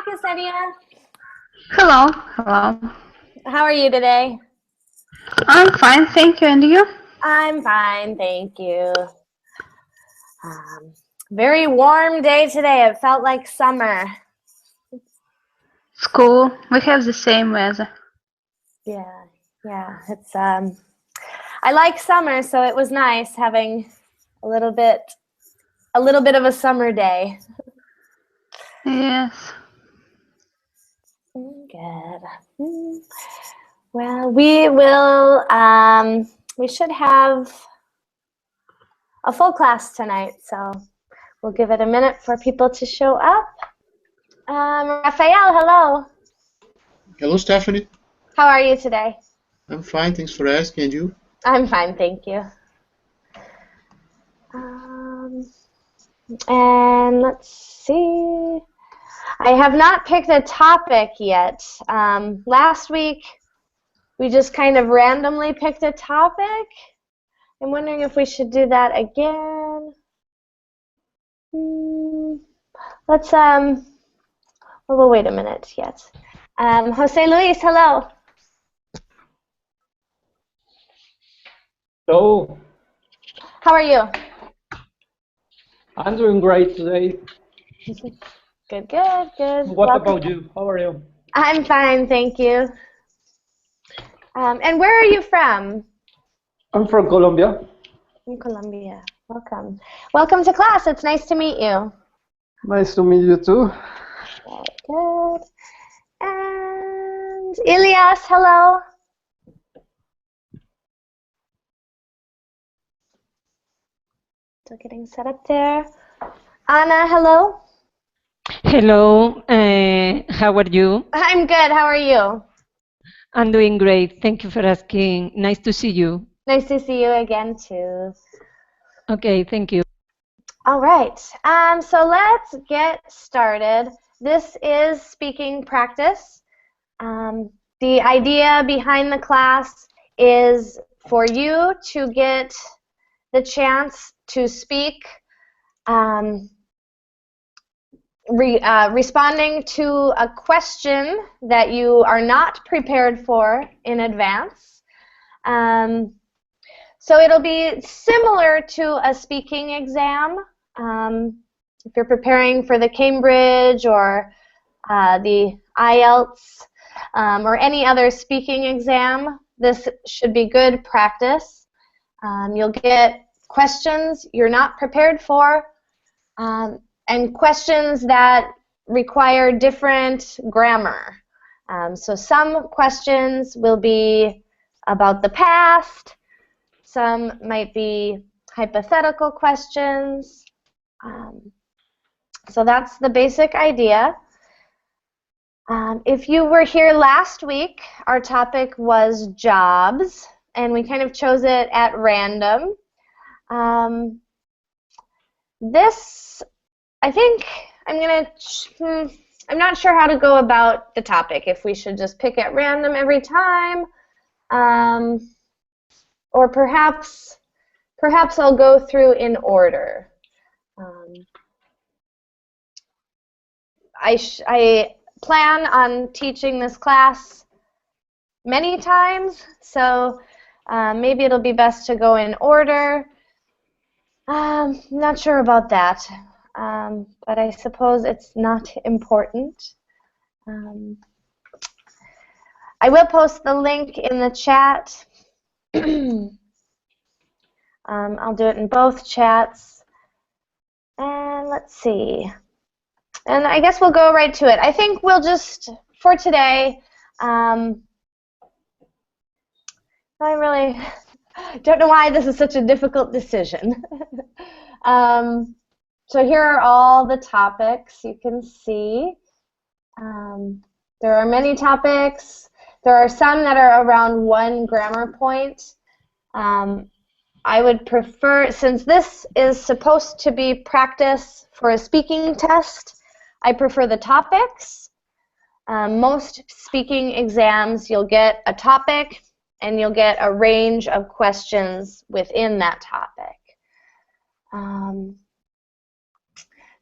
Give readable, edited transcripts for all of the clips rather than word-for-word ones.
Ksenia. Hello, hello. How are you today? I'm fine, thank you. And you? I'm fine, thank you. Very warm day today. It felt like summer. School. We have the same weather. Yeah. It's I like summer, so it was nice having a little bit of a summer day. Yes. Good. Well, we should have a full class tonight, so we'll give it a minute for people to show up. Raphael, hello. Hello, Stephanie. How are you today? I'm fine, thanks for asking. And you? I'm fine, thank you. And let's see. I have not picked a topic yet. Last week, we just kind of randomly picked a topic. I'm wondering if we should do that again. Let's, we'll wait a minute yet. Jose Luis, hello. Hello. How are you? I'm doing great today. Good. What about you? How are you? I'm fine, thank you. And where are you from? I'm from Colombia. From Colombia. Welcome. Welcome to class. It's nice to meet you. Nice to meet you too. Good. And Elias, hello. Still getting set up there. Anna, hello. Hello, how are you? I'm good. How are you? I'm doing great. Thank you for asking. Nice to see you. Nice to see you again, too. Okay, thank you. All right. So let's get started. This is speaking practice. The idea behind the class is for you to get the chance to speak responding to a question that you are not prepared for in advance. So it'll be similar to a speaking exam. If you're preparing for the Cambridge or the IELTS or any other speaking exam, this should be good practice. You'll get questions you're not prepared for, and questions that require different grammar. So some questions will be about the past, some might be hypothetical questions. So that's the basic idea. If you were here last week, our topic was jobs, and we kind of chose it at random. I think I'm not sure how to go about the topic, if we should just pick at random every time, or perhaps I'll go through in order. I plan on teaching this class many times, so maybe it'll be best to go in order. Not sure about that. But I suppose it's not important. I will post the link in the chat. I'll do it in both chats. And let's see. And I guess we'll go right to it. I think we'll just, for today, I really don't know why this is such a difficult decision. So here are all the topics you can see. There are many topics. There are some that are around 1 grammar point. I would prefer, since this is supposed to be practice for a speaking test, I prefer the topics. Most speaking exams, you'll get a topic and you'll get a range of questions within that topic.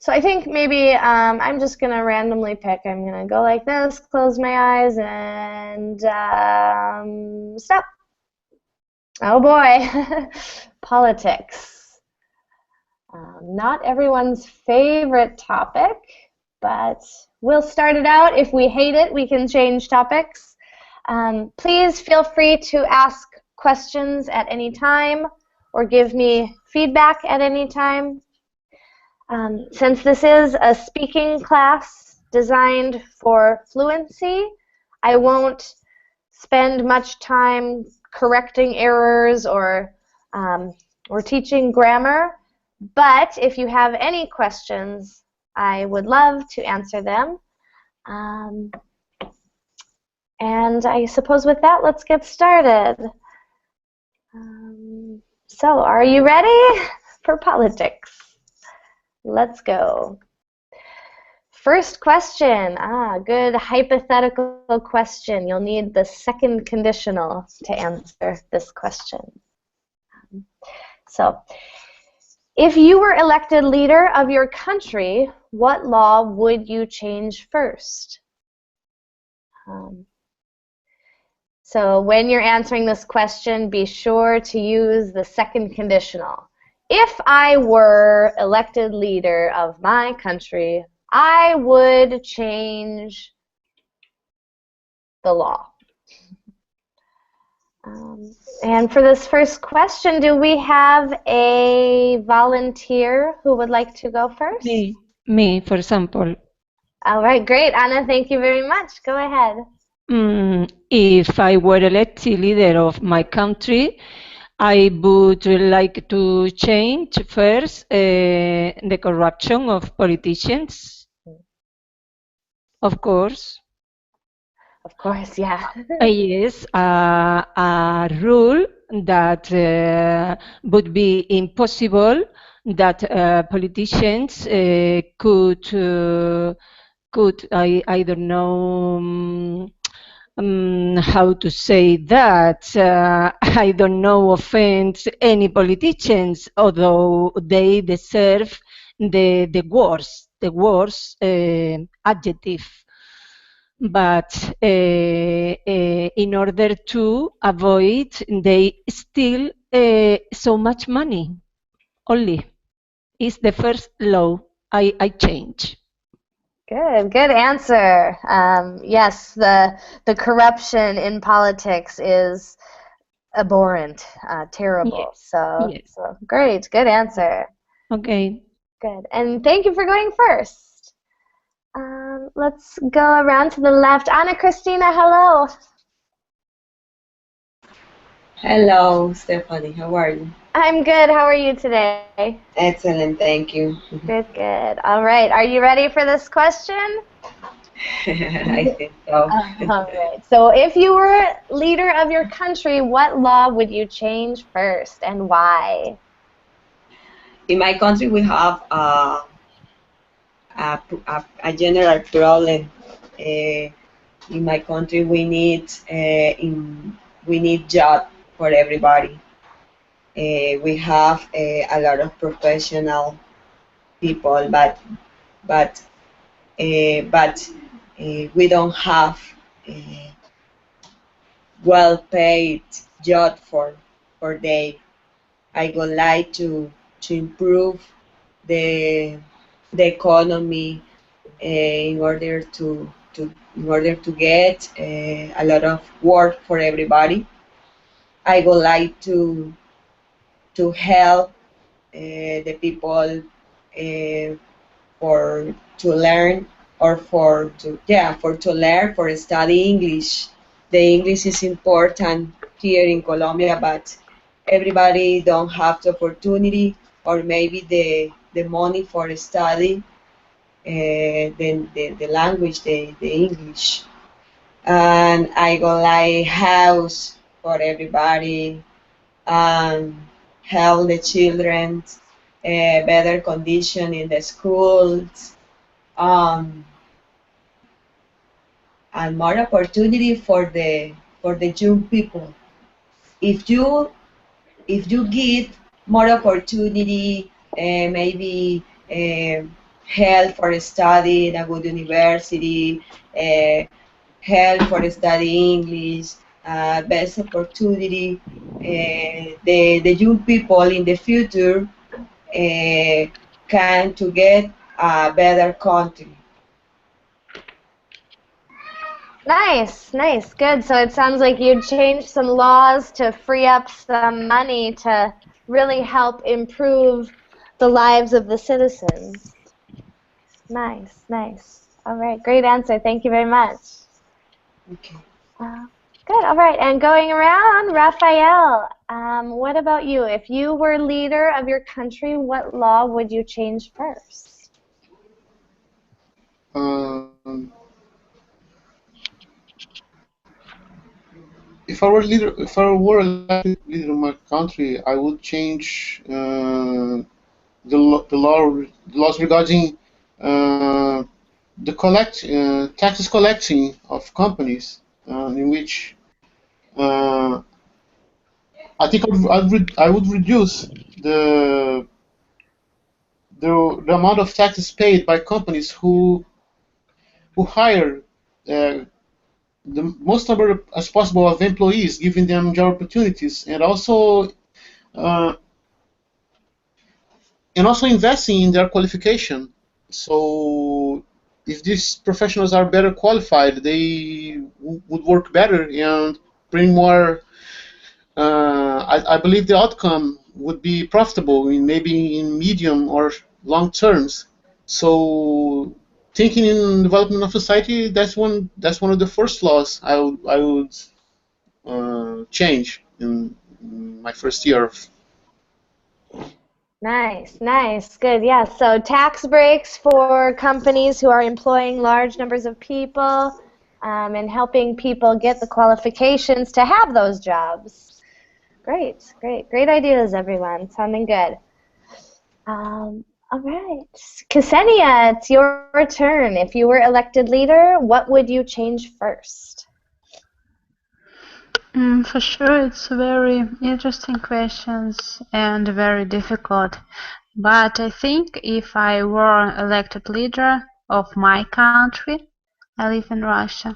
So I think maybe I'm just going to randomly pick. I'm going to go like this, close my eyes, and stop. Oh boy, politics. Not everyone's favorite topic, but we'll start it out. If we hate it, we can change topics. Please feel free to ask questions at any time or give me feedback at any time. Since this is a speaking class designed for fluency, I won't spend much time correcting errors or teaching grammar. But if you have any questions, I would love to answer them. And I suppose with that, let's get started. So, are you ready for politics? Let's go. First question. Good hypothetical question. You'll need the second conditional to answer this question. So, if you were elected leader of your country, what law would you change first? So when you're answering this question, be sure to use the second conditional. If I were elected leader of my country, I would change the law. And for this first question, do we have a volunteer who would like to go first? Me, for example. All right, great. Anna, thank you very much. Go ahead. If I were elected leader of my country, I would like to change first the corruption of politicians. Of course. Of course, yeah. Yes, a rule that would be impossible that politicians could I don't know how to say that. I don't know offend any politicians, although they deserve the worst adjective. But in order to avoid, they steal so much money. Only is the first law I change. Good answer. Yes, the corruption in politics is abhorrent, terrible. Yes. So, Yes. so great, good answer. Okay. Good, and thank you for going first. Let's go around to the left. Anna Christina, hello. Hello, Stephanie. How are you? I'm good. How are you today? Excellent, thank you. Good. All right. Are you ready for this question? I think so. All right. So if you were leader of your country, what law would you change first and why? In my country, we have a general problem. In my country, we need job for everybody. We have a lot of professional people, but we don't have well-paid job for they. I would like to improve the economy in order to get a lot of work for everybody. I would like to help the people for to learn or for to learn for study English. The English is important here in Colombia, but everybody don't have the opportunity or maybe the money for study the language, the English. And I go like house for everybody, help the children, better condition in the schools, and more opportunity for the young people. If you give more opportunity, maybe help for study in a good university, help for studying English, best opportunity. The young people in the future can to get a better country. Nice, nice, good. So it sounds like you'd change some laws to free up some money to really help improve the lives of the citizens. Nice, nice. All right, great answer. Thank you very much. Okay. Good, all right. And going around, Raphael, what about you? If you were leader of your country, what law would you change first? Um, if I were elected leader of my country, I would change the laws regarding the taxes collecting of companies, in which uh, I think I would reduce the, the amount of taxes paid by companies who hire the most number as possible of employees, giving them job opportunities, uh, and also investing in their qualification. So if these professionals are better qualified, they would work better and bring more. I believe the outcome would be profitable in maybe in medium or long terms. So thinking in development of society, that's one of the first laws I would change in my first year of. Nice, nice, good. Yeah, so tax breaks for companies who are employing large numbers of people and helping people get the qualifications to have those jobs. Great, great, great ideas, everyone. Sounding good. All right. Ksenia, it's your turn. If you were elected leader, what would you change first? For sure, it's very interesting questions and very difficult. But I think if I were elected leader of my country, I live in Russia,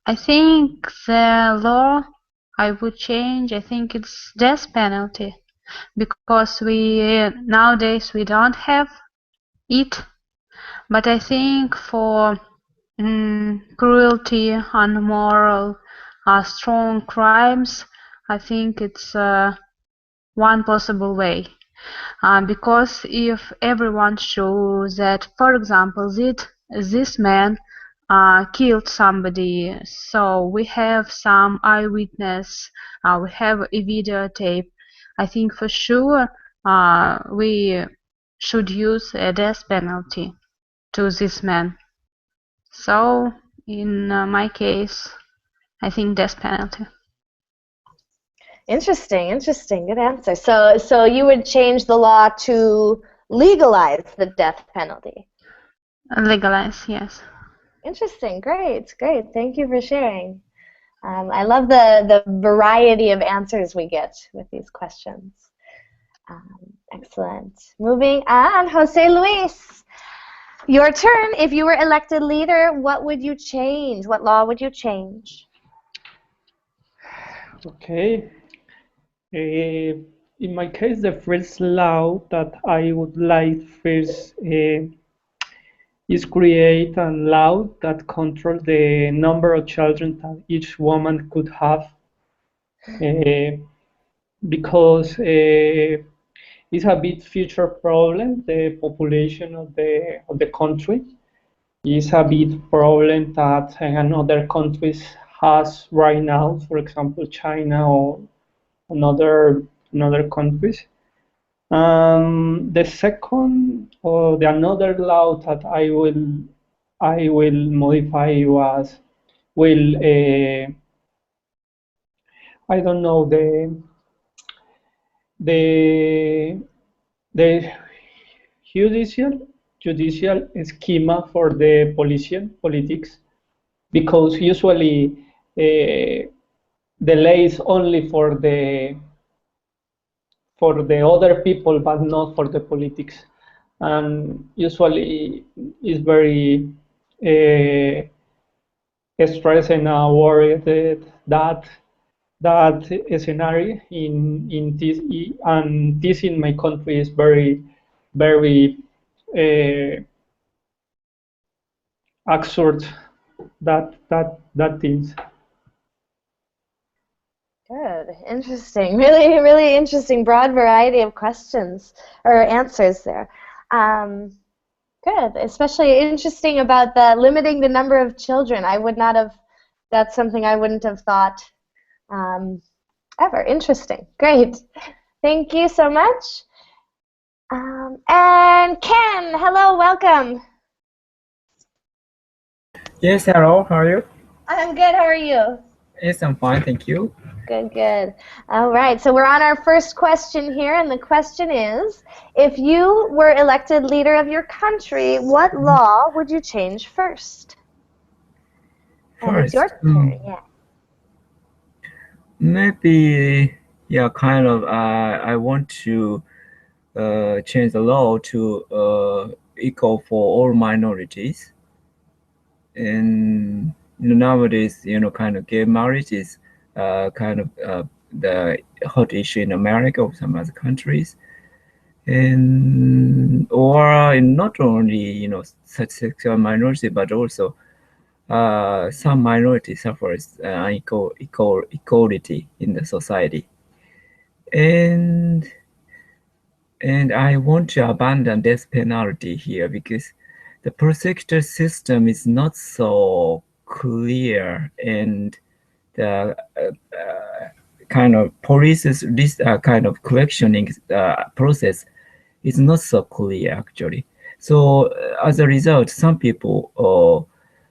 I think the law I would change, I think it's death penalty, because nowadays we don't have it. But I think for cruelty, unmoral, strong crimes, I think it's one possible way. Because if everyone shows that, for example, this man killed somebody, so we have some eyewitness, we have a videotape, I think for sure we should use a death penalty to this man. So in my case, I think death penalty. Interesting, interesting. Good answer. So you would change the law to legalize the death penalty. Legalize, yes. Interesting. Great, great. Thank you for sharing. I love the variety of answers we get with these questions. Excellent. Moving on, Jose Luis. Your turn. If you were elected leader, what would you change? What law would you change? Okay. In my case, the first law that I would like first is create a law that controls the number of children that each woman could have, because it's a big future problem. The population of the country is a big problem that another countries has right now. For example, China or another countries. The second or the another law that I will modify was will I don't know the the judicial schema for the politics, because usually the law is only for the other people but not for the politics. and usually is very stressing and worried that scenario in this and this in my country is very absurd that things. Good, interesting. Really, really interesting, broad variety of questions or answers there. Good, especially interesting about the limiting the number of children. I would not have. That's something I wouldn't have thought ever. Interesting. Great. Thank you so much. And Ken, hello, welcome. Yes, hello, how are you? I'm good. How are you? Yes, I'm fine, thank you. Good, good. All right, so we're on our first question here, and the question is, if you were elected leader of your country, what law would you change first? And it's your turn, yeah. Maybe, yeah, kind of, I want to change the law to equal for all minorities. And nowadays, kind of gay marriage is kind of the hot issue in America or some other countries. And or in not only such sexual minority, but also some minority suffers equality in the society, and I want to abandon death penalty here because the prosecutor system is not so clear, and the kind of police's this kind of questioning process is not so clear actually. So as a result, some people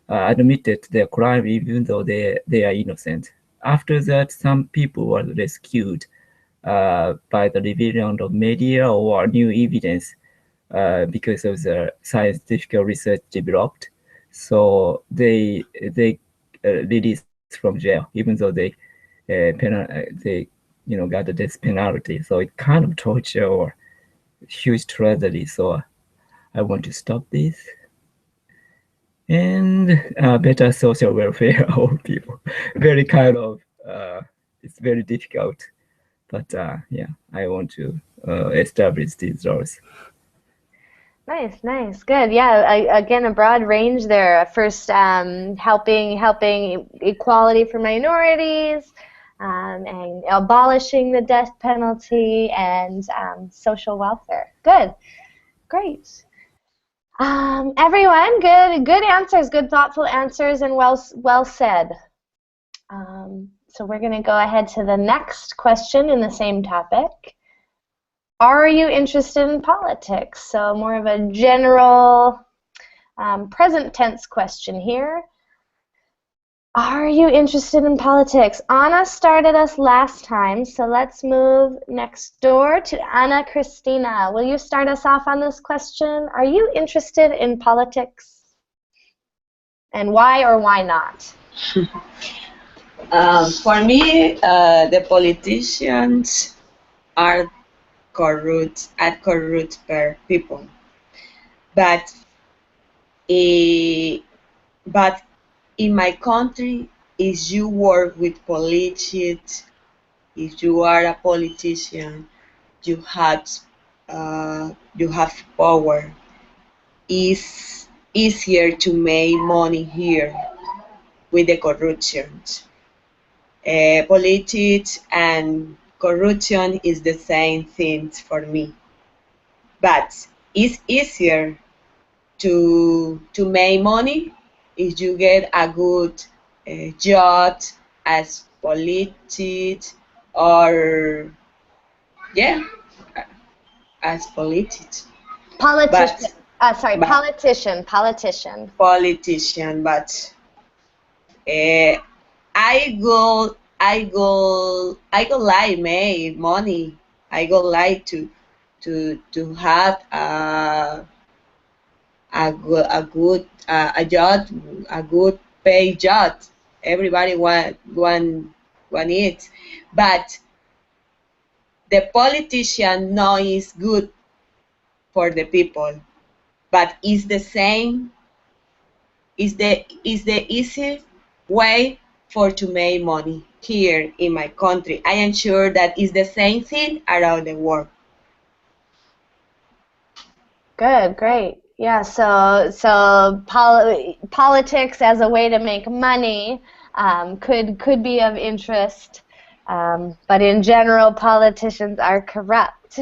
admitted their crime even though they are innocent. After that, some people were rescued by the revealing of media or new evidence because of the scientific research developed. So they released from jail even though they got the death penalty. So it kind of torture or huge tragedy. So I want to stop this. And better social welfare of all people. Very kind of, it's very difficult, but yeah, I want to establish these laws. Nice, nice, good. Yeah, again, a broad range there. First, helping equality for minorities, and abolishing the death penalty, and social welfare. Good, great. Everyone, good answers, good thoughtful answers, and well said. So we're going to go ahead to the next question in the same topic. Are you interested in politics? So more of a general present tense question here. Are you interested in politics? Anna started us last time, so let's move next door to Anna Christina. Will you start us off on this question? Are you interested in politics? And why or why not? For me, the politicians are corrupt people, but in my country, if you work with politics, if you are a politician, you have power. It's easier to make money here with the corruption. Politics and corruption is the same thing for me, but it's easier to make money if you get a good job as politics or as politics. Politician. Politician. Politician, but I go like make money. I go like to have a job, a good pay job. Everybody want it, but the politician know is good for the people. but it's the same. Is the easy way for to make money here in my country. I am sure that it's the same thing around the world. Good, great. Yeah, so politics as a way to make money could be of interest, but in general, politicians are corrupt.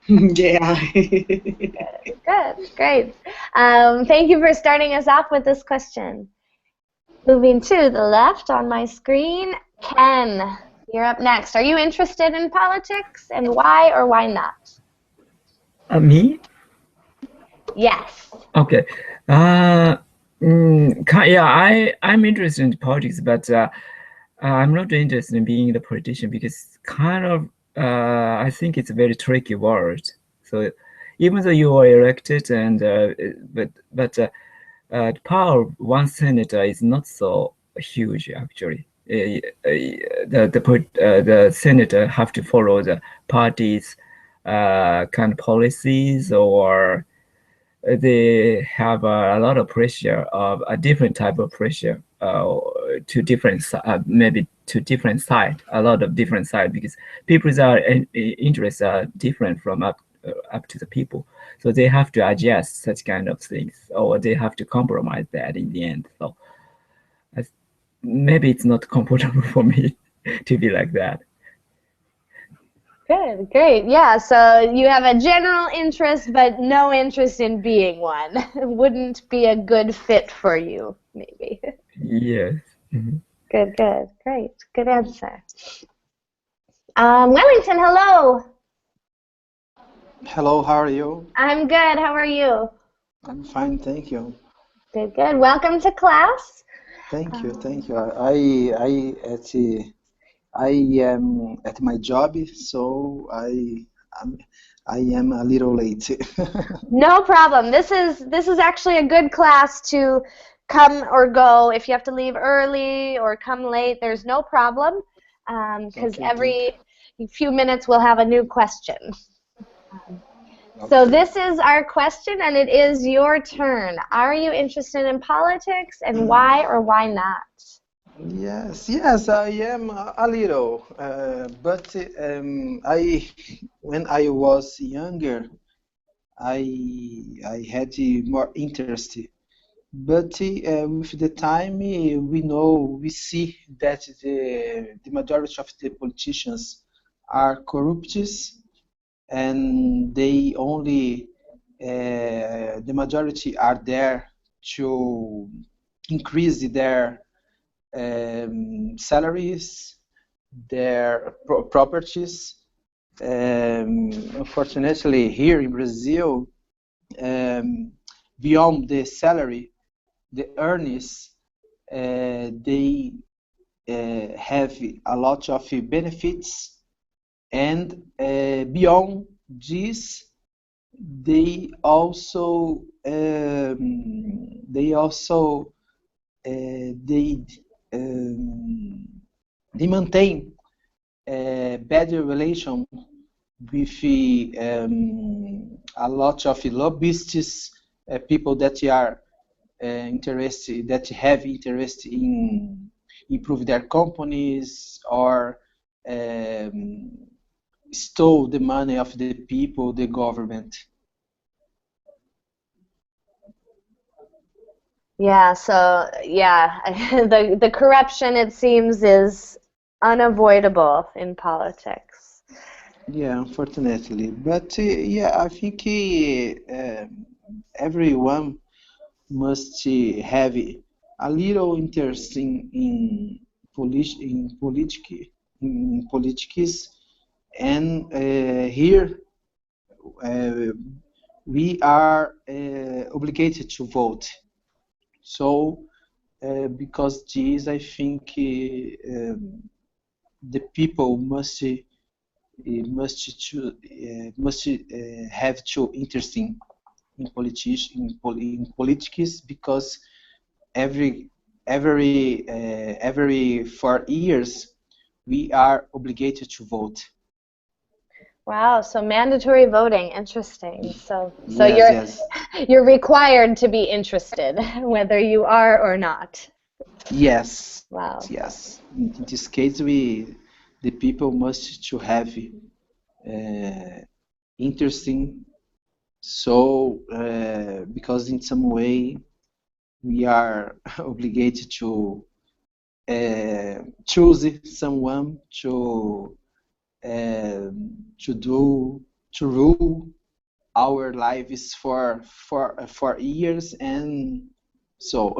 Yeah. Good, great. Thank you for starting us off with this question. Moving to the left on my screen, Ken, you're up next. Are you interested in politics, and why or why not? Me? Yes. Okay. Yeah, I'm interested in politics, but I'm not interested in being the politician because kind of I think it's a very tricky word. So even though you are elected and the power of one senator is not so huge actually. The senator have to follow the party's kind of policies, or they have a lot of pressure of a different type of pressure to different maybe to different side, a lot of different side, because people's interests are different from up to the people, so they have to adjust such kind of things, or they have to compromise that in the end. So maybe it's not comfortable for me to be like that. Good, great. Yeah, so you have a general interest, but no interest in being one. Wouldn't be a good fit for you, maybe. Yes. Mm-hmm. Good, great. Good answer. Wellington, hello. Hello, how are you? I'm good. How are you? I'm fine, thank you. Good. Welcome to class. Thank you. I am at my job, so I am a little late. No problem. This is actually a good class to come or go. If you have to leave early or come late, there's no problem, because every few minutes we'll have a new question. So this is our question, and it is your turn. Are you interested in politics, and why or why not? Yes, I am a little. But when I was younger, I had more interest. But with the time, we see that the majority of the politicians are corrupt, and they only the majority are there to increase their salaries, their properties. Unfortunately, here in Brazil, beyond the salary, the earnings, they have a lot of benefits, and beyond this, they also they also they they maintain a better relation with a lot of lobbyists, people that are interested, that have interest in improve their companies, or stole the money of the people, the government. Yeah, so yeah, the corruption, it seems, is unavoidable in politics. Yeah, unfortunately. But yeah, I think everyone must have a little interest in politics, and here uh, we are obligated to vote. So because this, I think the people must have to interest in politics, because every 4 years we are obligated to vote. Wow, so mandatory voting, interesting. So Yes, you're required to be interested, whether you are or not. yes, Wow. yes. In this case, the people must to have interesting. So, because in some way we are obligated to choose someone to rule our lives for years, and so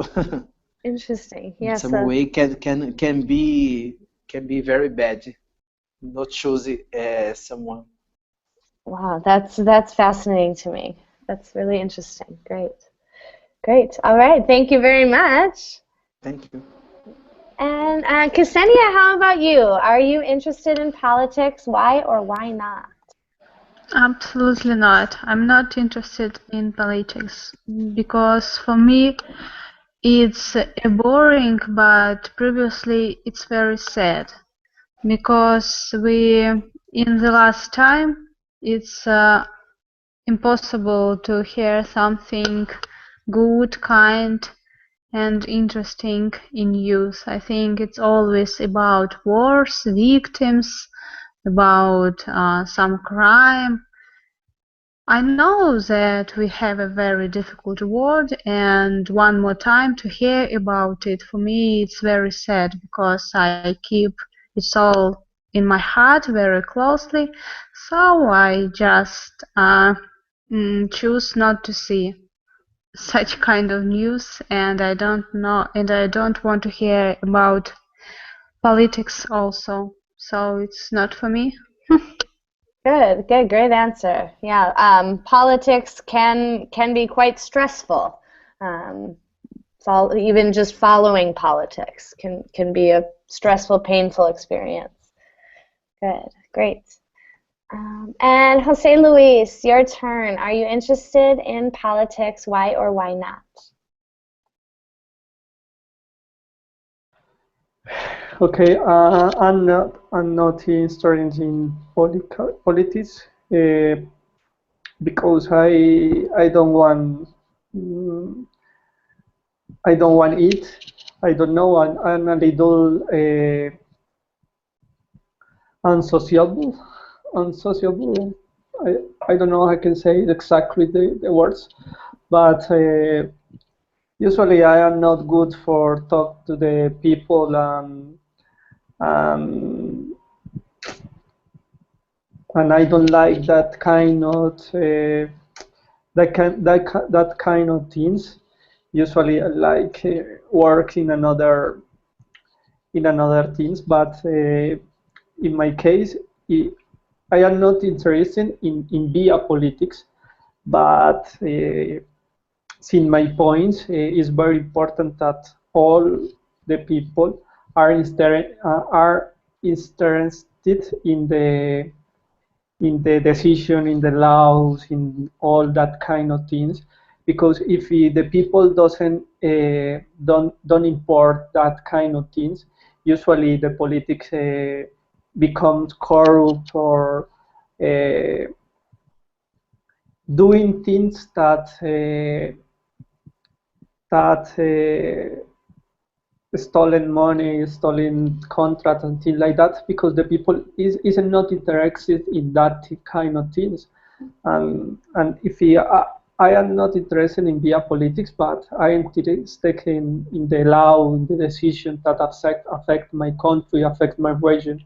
Interesting. in Yeah, some so way can be very bad not choose someone. wow, that's fascinating to me. That's really interesting. Great. Great. All right. Thank you very much. Thank you. And Ksenia, how about you? Are you interested in politics? Why or why not? Absolutely not. I'm not interested in politics because for me it's boring, but previously it's very sad because in the last time it's impossible to hear something good, kind, and interesting in news. I think it's always about wars, victims, about some crime. I know that we have a very difficult world, and one more time to hear about it, for me it's very sad because I keep it all in my heart very closely, so I just choose not to see such kind of news, and I don't want to hear about politics also, so it's not for me. Good, good, great answer. Yeah, politics can be quite stressful. Um, even just following politics can be a stressful, painful experience. Good, great. And Jose Luis, your turn. Are you interested in politics? Why or why not? Okay, I'm not interested in politics because I don't want mm, I don't want it. I don't know. I'm a little unsociable. Unsociable. I, I don't know how I can say exactly the words, but usually I am not good for talk to the people and and I don't like that kind of that kind of things. Usually, I like work in another things, but in my case, I am not interested in via politics, but in my points, it's very important that all the people are interested in the decision, in the laws, in all that kind of things. Because if the people doesn't don't import that kind of things, usually the politics becomes corrupt or uh, doing things that stolen money, stolen contract, and things like that, because the people is not interested in that kind of things. And if I am not interested in via politics, but I am interested in the law, in the decisions that affect my country, affect my region,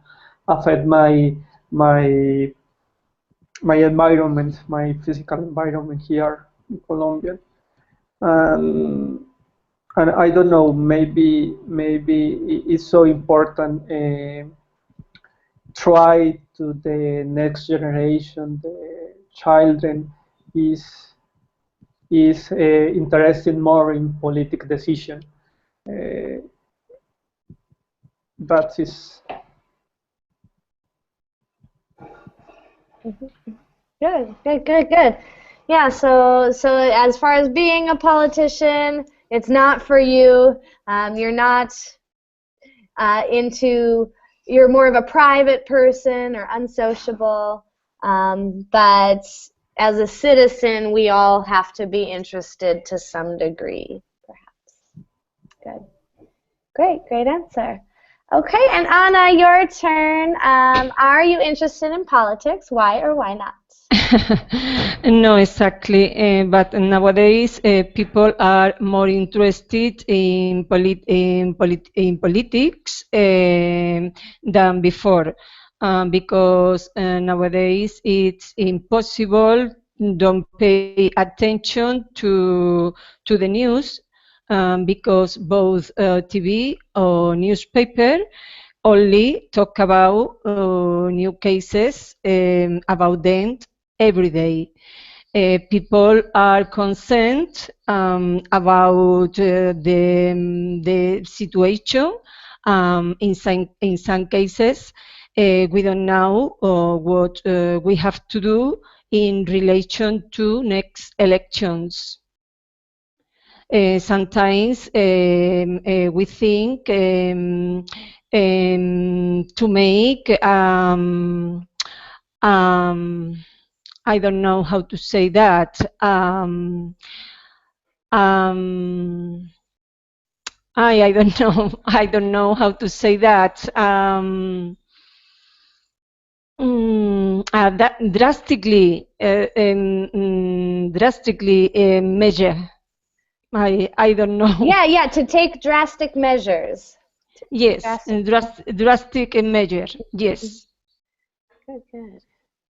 affect my my environment, my physical environment here in Colombia. And and I don't know, maybe it's so important. Try to the next generation, the children is interested more in political decision. Uh, that is Good, good, good, good. Yeah, so as far as being a politician, it's not for you. You're not you're more of a private person or unsociable. But as a citizen, we all have to be interested to some degree, perhaps. Good. Great answer. Okay, and Anna, your turn. Are you interested in politics? Why or why not? No, exactly. But nowadays, people are more interested in politics than before, because nowadays it's impossible don't pay attention to the news, because both TV or newspaper only talk about new cases about them every day. People are concerned about the situation. In some cases, we don't know what we have to do in relation to next elections. Sometimes we think to make I don't know how to say that. I don't know. I don't know how to say that. That drastically measure. I don't know. Yeah, to take drastic measures. Yes, drastic measure. Yes.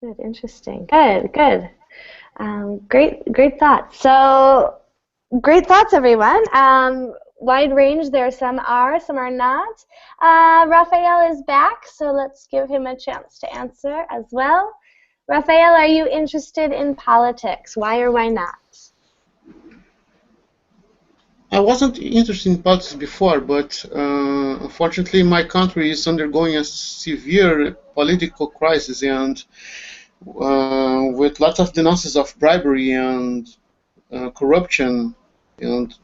Good, interesting. Good. Great thoughts. So, great thoughts, everyone. Wide range. There some are not. Raphael is back, so let's give him a chance to answer as well. Raphael, are you interested in politics? Why or why not? I wasn't interested in politics before, but unfortunately my country is undergoing a severe political crisis, and with lots of denounces of bribery and corruption and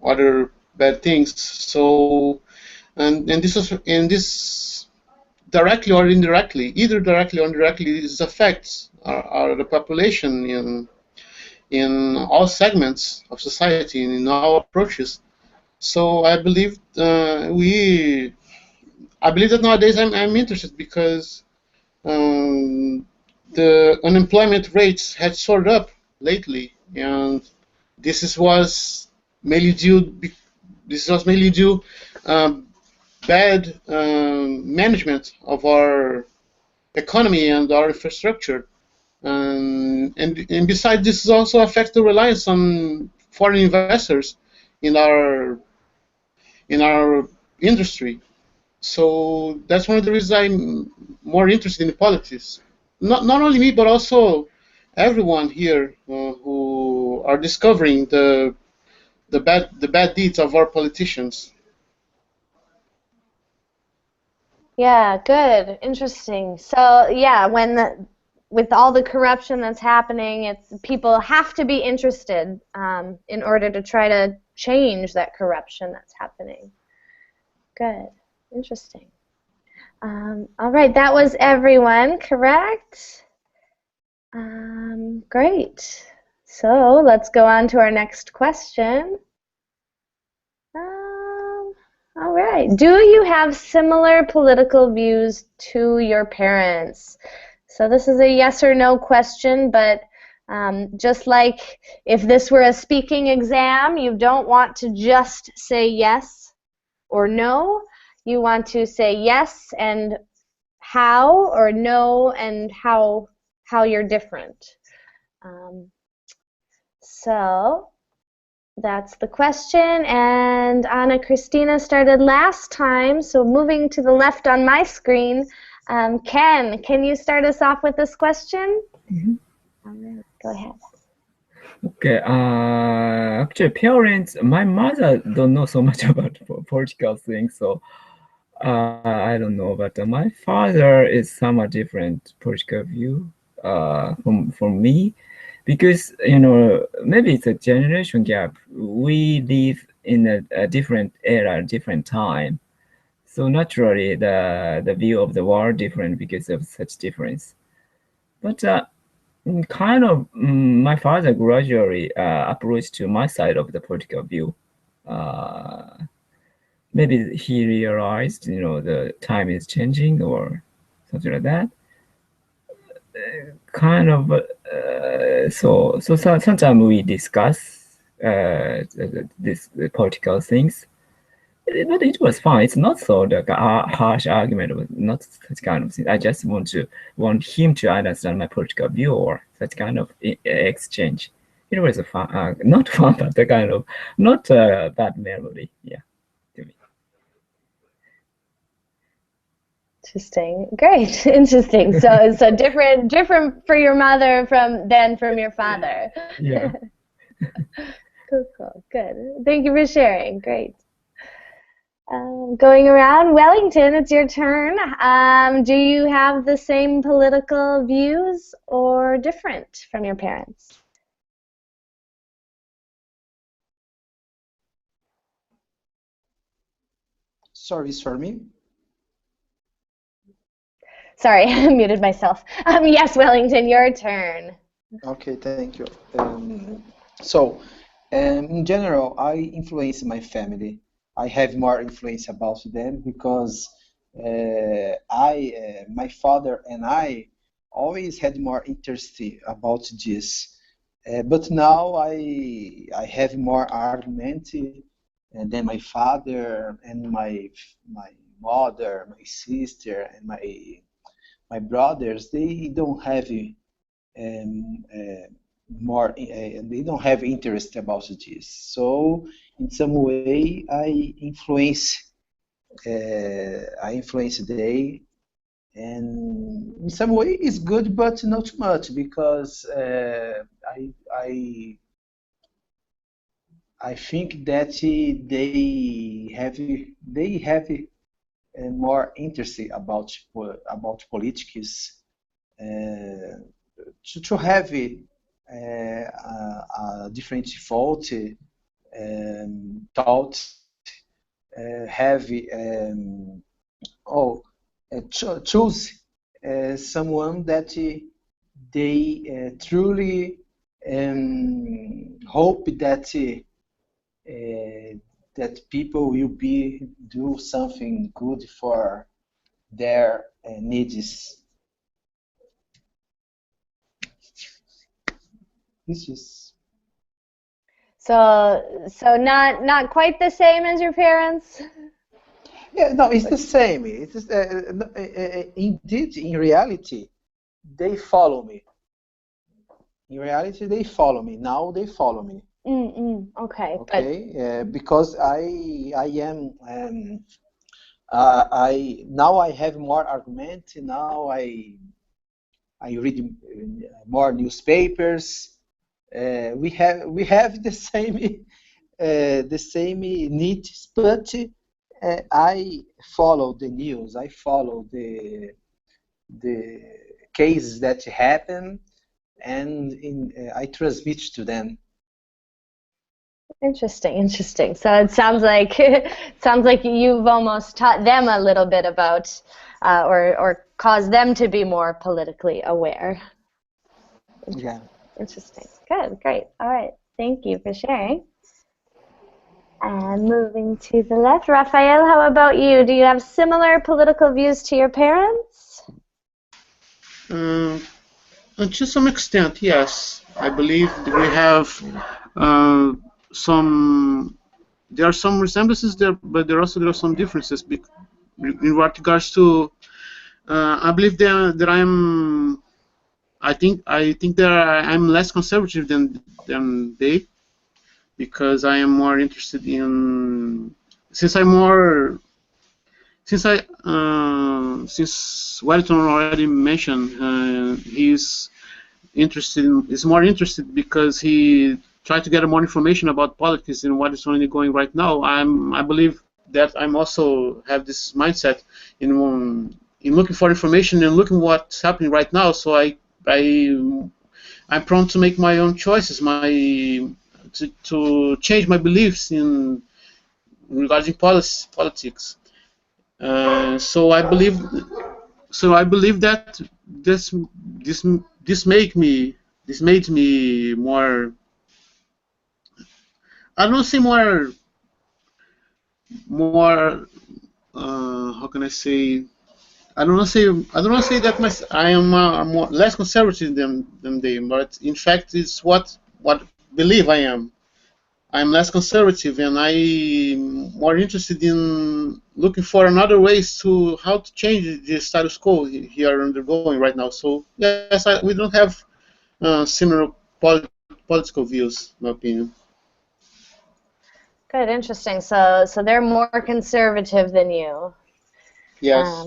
other bad things. So, and this directly or indirectly, either directly or indirectly, this affects the population in all segments of society and in all approaches. So I believe I believe that nowadays I'm interested because the unemployment rates had soared up lately, and was mainly due bad management of our economy and our infrastructure. And besides, this also affects the reliance on foreign investors in our industry. So that's one of the reasons I'm more interested in politics. Not only me, but also everyone here who are discovering the bad deeds of our politicians. Yeah, good, interesting. So yeah, with all the corruption that's happening, it's people have to be interested in order to try to change that corruption that's happening. Good, interesting. All right, that was everyone, correct? Great. So let's go on to our next question. All right. Do you have similar political views to your parents? So this is a yes or no question, but just like if this were a speaking exam, you don't want to just say yes or no. You want to say yes and how, or no and how you're different. So that's the question, and Anna Christina started last time, so moving to the left on my screen. Ken, can you start us off with this question? Mm-hmm. All right, go ahead. Okay, actually parents, my mother don't know so much about political things, so I don't know, but my father is somewhat different political view from me, because maybe it's a generation gap. We live in a different era, different time, so naturally the view of the world different because of such difference. But kind of my father gradually approached to my side of the political view. Maybe he realized, the time is changing or something like that. Kind of. So sometimes we discuss this political things. But it was fun. It's not so the harsh argument, was not such kind of thing. I just want him to understand my political view or such kind of exchange. It was a fun, not fun, but the kind of not a bad melody. Yeah, to me. Interesting. Great. Interesting. So different for your mother than from your father. Yeah. Cool. Good. Thank you for sharing. Great. Going around, Wellington, it's your turn. Do you have the same political views or different from your parents? Sorry, it's for me. Sorry, I muted myself. Yes, Wellington, your turn. Okay, thank you. In general, I influence my family. I have more influence about them because my father and I always had more interest about this. But now I have more argument than my father and my mother, my sister, and my brothers. They don't have they don't have interest about this. So in some way, I influence they, and in some way it's good, but not too much because I think that they have more interest about politics to have a different thought, have choose someone that they truly hope that that people will do something good for their needs. This is so not quite the same as your parents. yeah, no, it's the same. It is indeed in reality they follow me. In reality, they follow me. Now they follow me. Okay. Okay, because I am I now I have more argument. Now I read more newspapers. We have the same needs, but I follow the news. I follow the cases that happen, and I transmit to them. Interesting. So it sounds like you've almost taught them a little bit about, or caused them to be more politically aware. Yeah. Interesting. Good. Great. All right. Thank you for sharing. And moving to the left, Raphael, how about you? Do you have similar political views to your parents? To some extent, yes. I believe we have some. There are some resemblances there, but there are some differences. In what regards to, I believe that I'm. I think that I'm less conservative than they, because I am more interested in, since I'm more since Wellington already mentioned, he's is more interested because he tried to get more information about politics and what is really going right now. I believe that I'm also have this mindset in looking for information and looking what's happening right now. So I'm prone to make my own choices, to change my beliefs in regarding politics. So I believe that this this made me more. I don't say more. How can I say? I don't want to say that I am more, less conservative than they, but in fact it's what believe I am. I'm less conservative, and I'm more interested in looking for another ways to how to change the status quo here undergoing right now. So yes, we don't have similar political views, in my opinion. Good, interesting. So they're more conservative than you. Yes.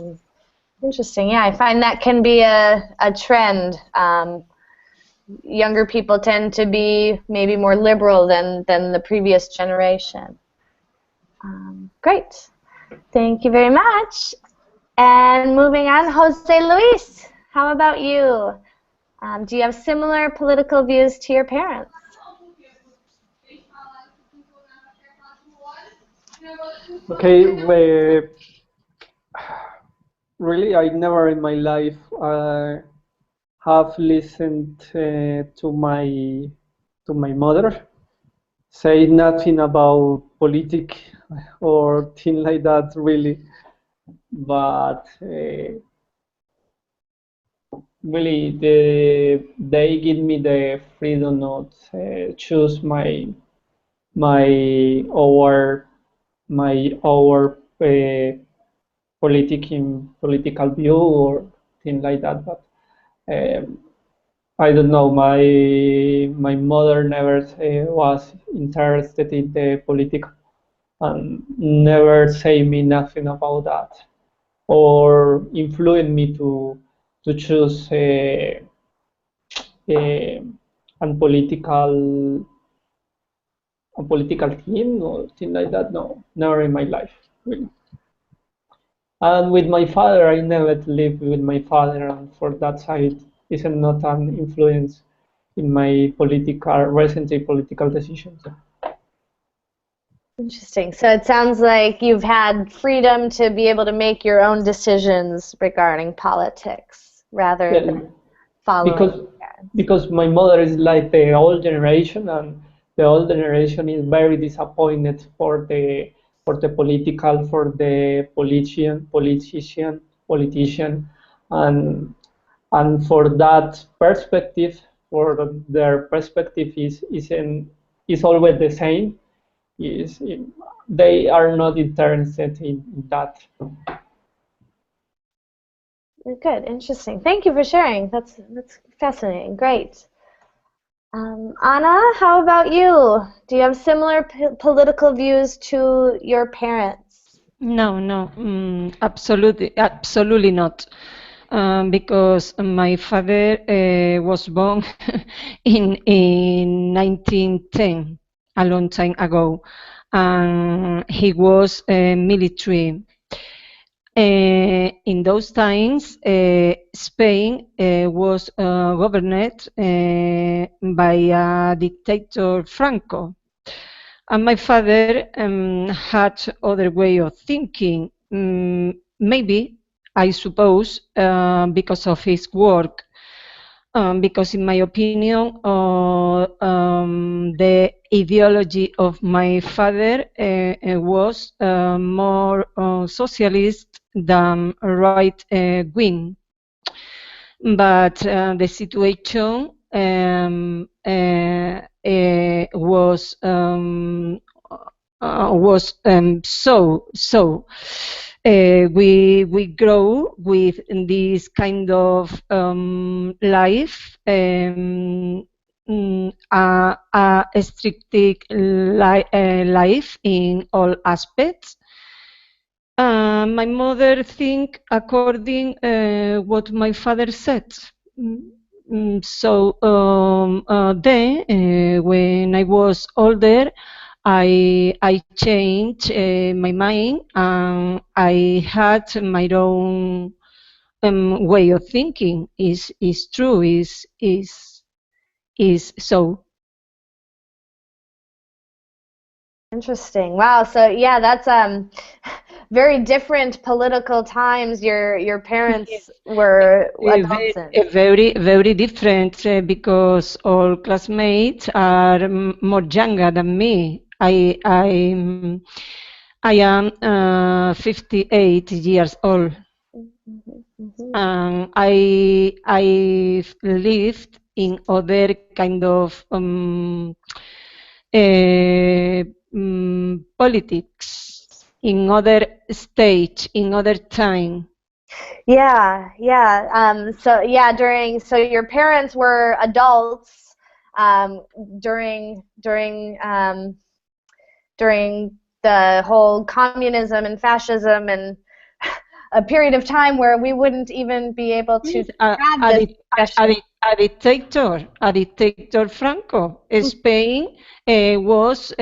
Interesting. Yeah, I find that can be a trend. Younger people tend to be maybe more liberal than the previous generation. Great. Thank you very much. And moving on, Jose Luis, how about you? Do you have similar political views to your parents? Okay, really, I never in my life have listened to my mother say nothing about politics or thing like that, really. But really, they give me the freedom not choose my our our political view or thing like that. But um, I don't know. My mother never was interested in the politics and never say me nothing about that or influence me to choose a political team or thing like that. No, never in my life, really. And with my father, I never lived with my father, and for that side, is not an influence in my recent political decisions. Interesting. So it sounds like you've had freedom to be able to make your own decisions regarding politics rather Yeah, than following because your parents. because my mother is like the old generation, and the old generation is very disappointed for the politician, and for that perspective, for their perspective is always the same. Is they are not interested in that. Good, interesting. Thank you for sharing. That's fascinating. Great. Anna, how about you? Do you have similar political views to your parents? No, no, absolutely not. Because my father was born in 1910, a long time ago, and he was military. In those times, Spain was governed by a dictator Franco. And my father had other way of thinking. Maybe, I suppose, because of his work. Because in my opinion, the ideology of my father was more socialist than right wing. But the situation was so. We grow with this kind of life, a strict life in all aspects. My mother think according what my father said. So then, when I was older, I changed my mind, and I had my own way of thinking. Is true. Is so. Interesting. Wow. So yeah, that's very different political times your parents were adults in. Very, very different because all classmates are more younger than me. I am 58 years old, and I've lived in other kind of politics, in other stage, in other time. Yeah. So your parents were adults during the whole communism and fascism and a period of time where we wouldn't even be able to have this discussion. A dictator Franco. Spain was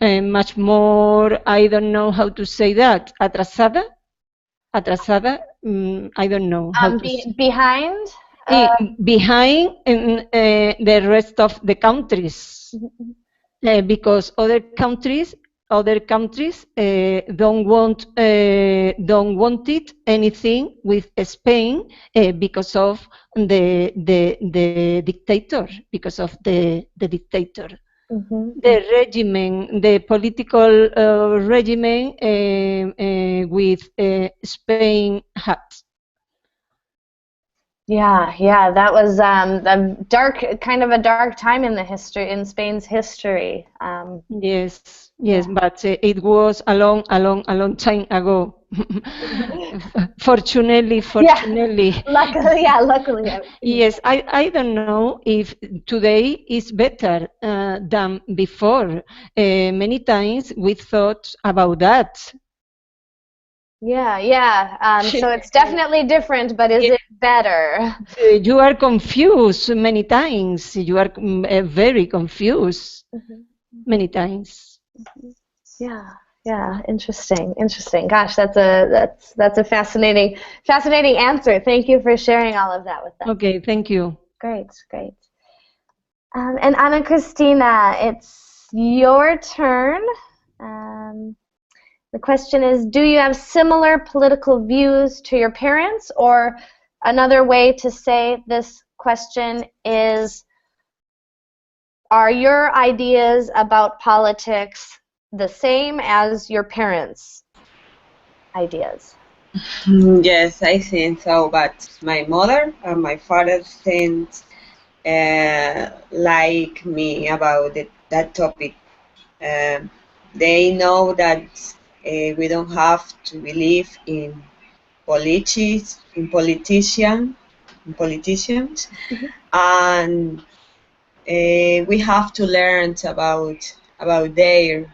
much more, I don't know how to say that, atrasada, I don't know how to say. Behind. Behind the rest of the countries, because other countries don't want it anything with Spain because of the dictator, because of the dictator. The regimen, the political regimen with Spain had. Yeah, that was a kind of a dark time in Spain's history. Yes, but it was a long time ago. Fortunately. Luckily. Yes, I don't know if today is better than before. Many times we thought about that. Yeah. So it's definitely different, but is it better? You are confused many times. You are very confused many times. Yeah. Interesting. Gosh, that's a fascinating answer. Thank you for sharing all of that with us. Okay, thank you. Great. And Ana Cristina, it's your turn. The question is, do you have similar political views to your parents? Or another way to say this question is, are your ideas about politics the same as your parents' ideas? Yes, I think so. But my mother and my father think like me about that topic. They know that we don't have to believe in politicians, and we have to learn about their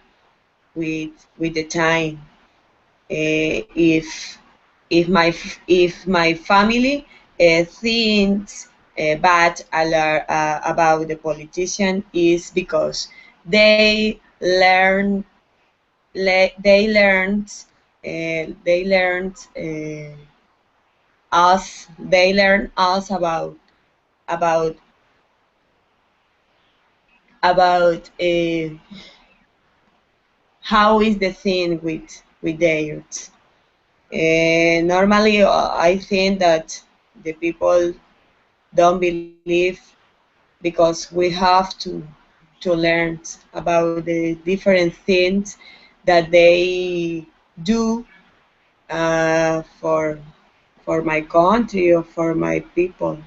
with the time. If my family thinks bad about the politician, is because they learn they learned us about how is the thing with theirs. Normally, I think that the people don't believe because we have to learn about the different things that they do for my country or for my people,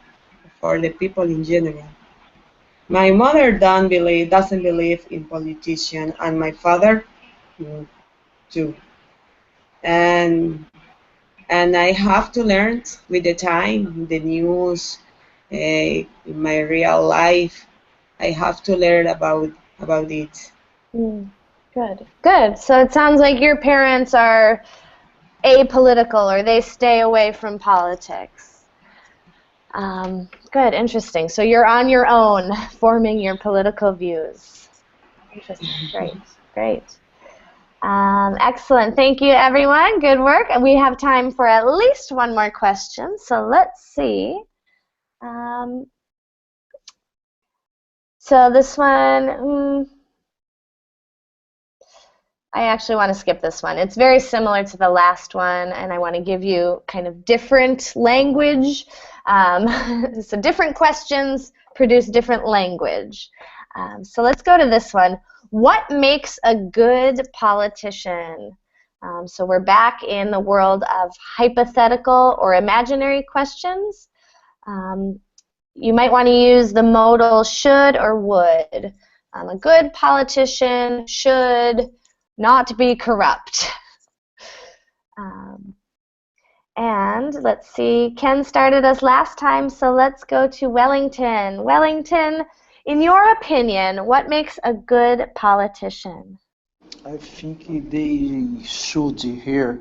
for the people in general. My mother doesn't believe in politicians, and my father too. And I have to learn with the time, the news, in my real life. I have to learn about it. Good. So it sounds like your parents are apolitical, or they stay away from politics. Good, interesting. So you're on your own forming your political views. Interesting. Great. Excellent. Thank you, everyone. Good work. And we have time for at least one more question. So let's see. So this one, I actually want to skip this one. It's very similar to the last one, and I want to give you kind of different language. So different questions produce different language. So let's go to this one. What makes a good politician? So we're back in the world of hypothetical or imaginary questions. You might want to use the modal should or would. A good politician should not be corrupt. And let's see, Ken started us last time, so let's go to Wellington. Wellington, in your opinion, what makes a good politician? I think they should hear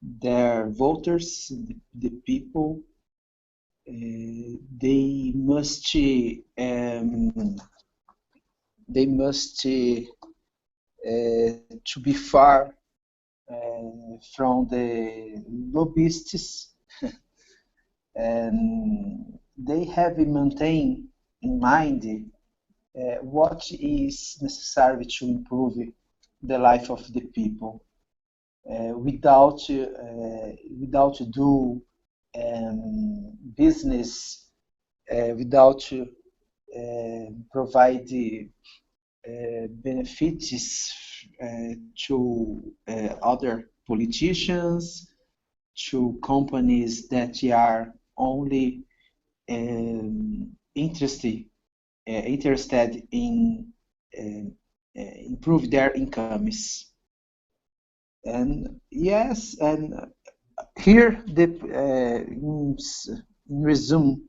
their voters, the people. They must to be far from the lobbyists, and they have maintained in mind what is necessary to improve the life of the people without do business, without provide benefits to other politicians, to companies that are only interested in improve their incomes. And yes, and here in resume,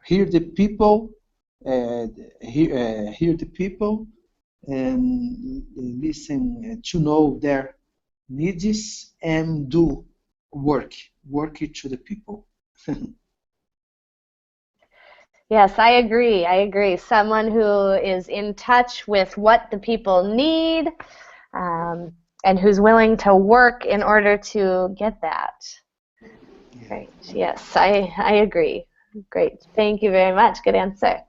here the people, hear the people, and listen to know their needs and do work to the people. Yes, I agree. I agree. Someone who is in touch with what the people need, and who's willing to work in order to get that. Great. Yes, I agree. Great. Thank you very much. Good answer.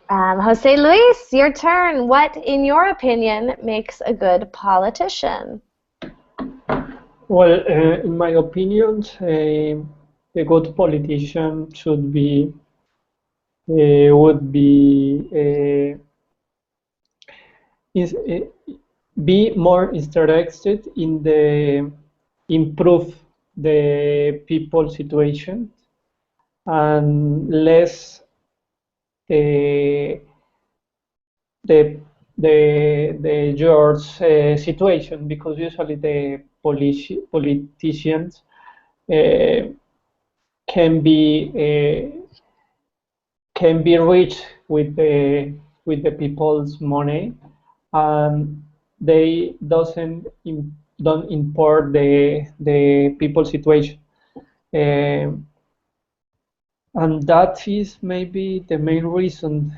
Jose Luis, your turn. What, in your opinion, makes a good politician? Well, in my opinion, a good politician should be would be more interested in the improve the people situation and less the George situation, because usually the politicians can be rich with the people's money, and they don't import the people's situation, and that is maybe the main reason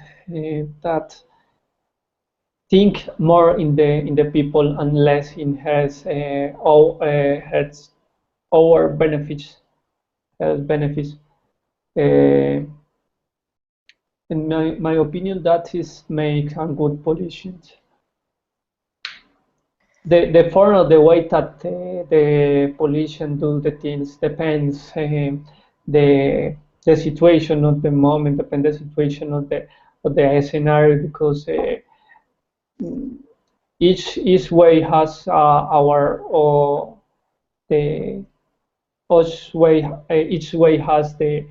that think more in the people and less in has our benefits. In my opinion, that is make a good politician. The form of the way that the politician do the things depends the situation of the moment, depends the situation of the scenario, because each way has each way has the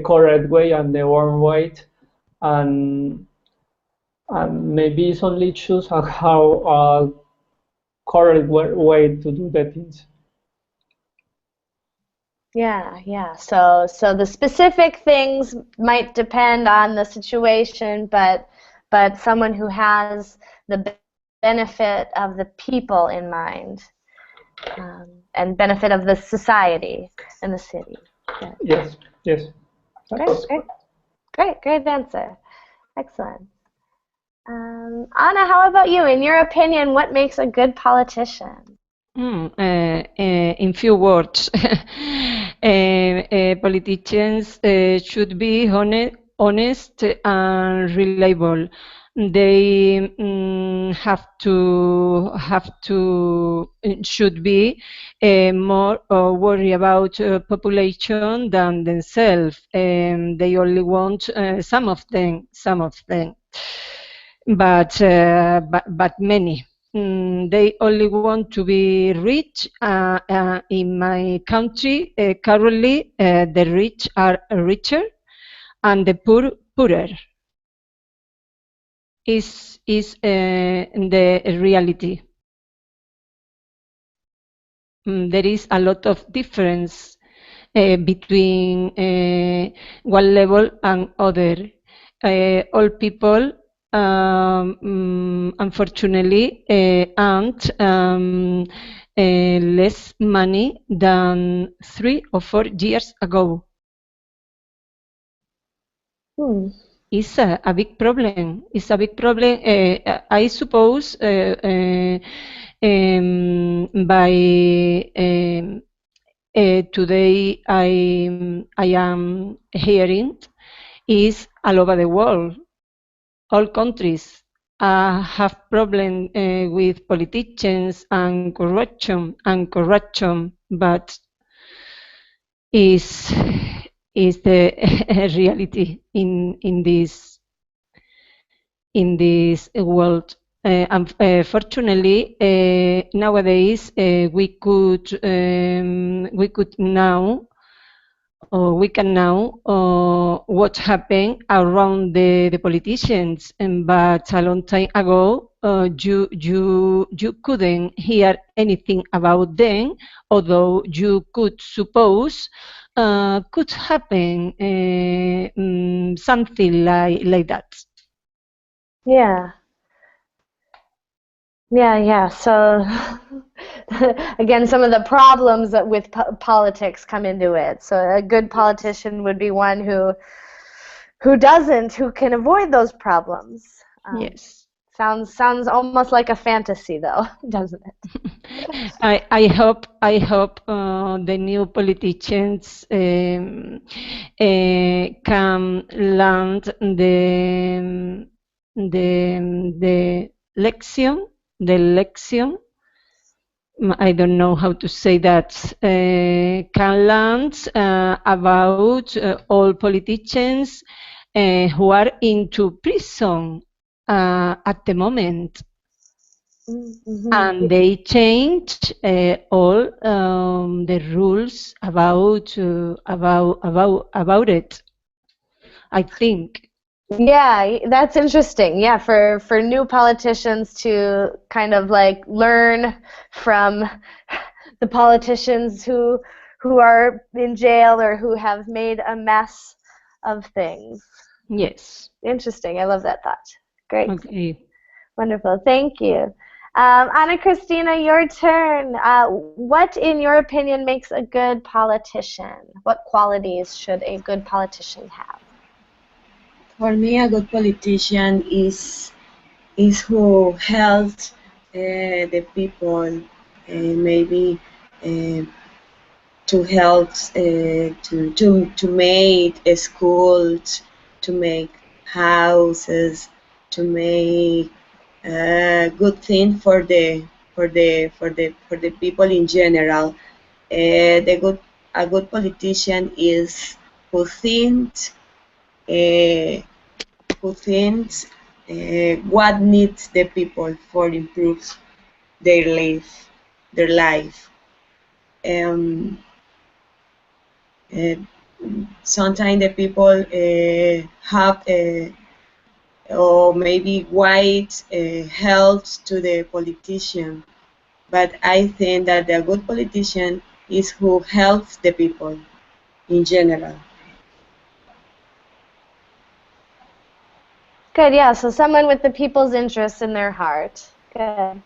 correct way and the wrong way, and maybe it's only choose how correct way to do the things. Yeah. So the specific things might depend on the situation, but someone who has the benefit of the people in mind, and benefit of the society and the city. Yeah. Yes. Great answer. Excellent. Anna, how about you? In your opinion, what makes a good politician? In few words, politicians should be honest and reliable, they should be more worried about population than themselves. They only want some of them, but many. They only want to be rich. In my country, currently, the rich are richer and the poor poorer. Is the reality. There is a lot of difference between one level and other. All people, unfortunately, earned less money than 3 or 4 years ago. It's a big problem. It's a big problem. I suppose by today I am hearing is all over the world. All countries have problem with politicians and corruption, but is the reality in this world. Fortunately, nowadays we can know what happened around the politicians, but a long time ago you couldn't hear anything about them, although you could suppose could happen something like that. Yeah. So again, some of the problems that with politics come into it. So a good politician would be one who can avoid those problems. Yes. Sounds almost like a fantasy, though, doesn't it? I hope the new politicians can learn the lesson. I don't know how to say that. Can learn about all politicians who are into prison at the moment. And they changed all the rules about it, I think. Yeah, that's interesting. Yeah, for new politicians to kind of like learn from the politicians who are in jail or who have made a mess of things. Yes. Interesting. I love that thought. Great. Okay. Wonderful. Thank you. Ana Cristina, your turn. What, in your opinion, makes a good politician? What qualities should a good politician have? For me, a good politician is who helps the people, maybe to help to make schools, to make houses, to make good thing for the people in general. A good politician is who thinks what needs the people for improve their life. Sometimes the people have or maybe white helps to the politician, but I think that a good politician is who helps the people in general. Good, yeah, so someone with the people's interests in their heart. Good.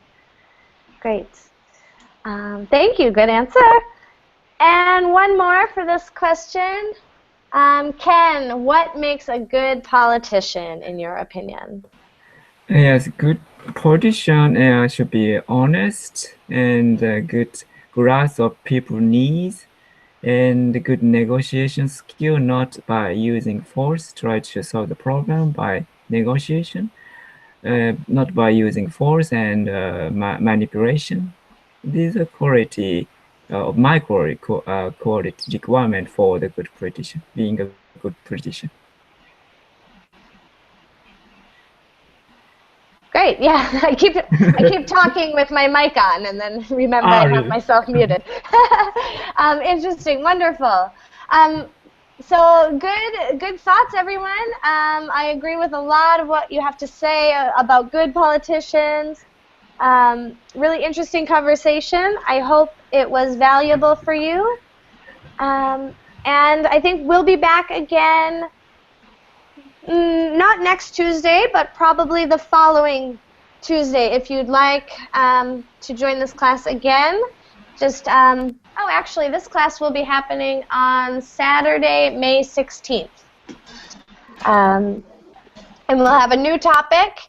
Great. Thank you, good answer. And one more for this question. Ken, what makes a good politician, in your opinion? Yes, good politician should be honest and good grasp of people's needs and good negotiation skill, not by using force, try to solve the problem by negotiation. not by using force and manipulation. These are quality my quality requirement for the good politician, being a good politician. Great. Yeah, I keep talking with my mic on, and then remember I have really? myself muted. Interesting. Wonderful. So good thoughts, everyone. I agree with a lot of what you have to say about good politicians. Really interesting conversation. I hope it was valuable for you. And I think we'll be back again, not next Tuesday, but probably the following Tuesday. If you'd like to join this class again, just, actually, this class will be happening on Saturday, May 16th. And we'll have a new topic.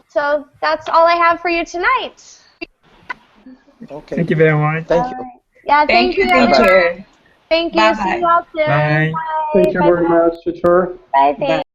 So that's all I have for you tonight. Okay. Thank you very much. Thank you. Yeah, thank you, teacher. Thank you. Bye-bye. See you all soon. Bye. Thank you Bye. very much, teacher. Bye. Bye. Thanks.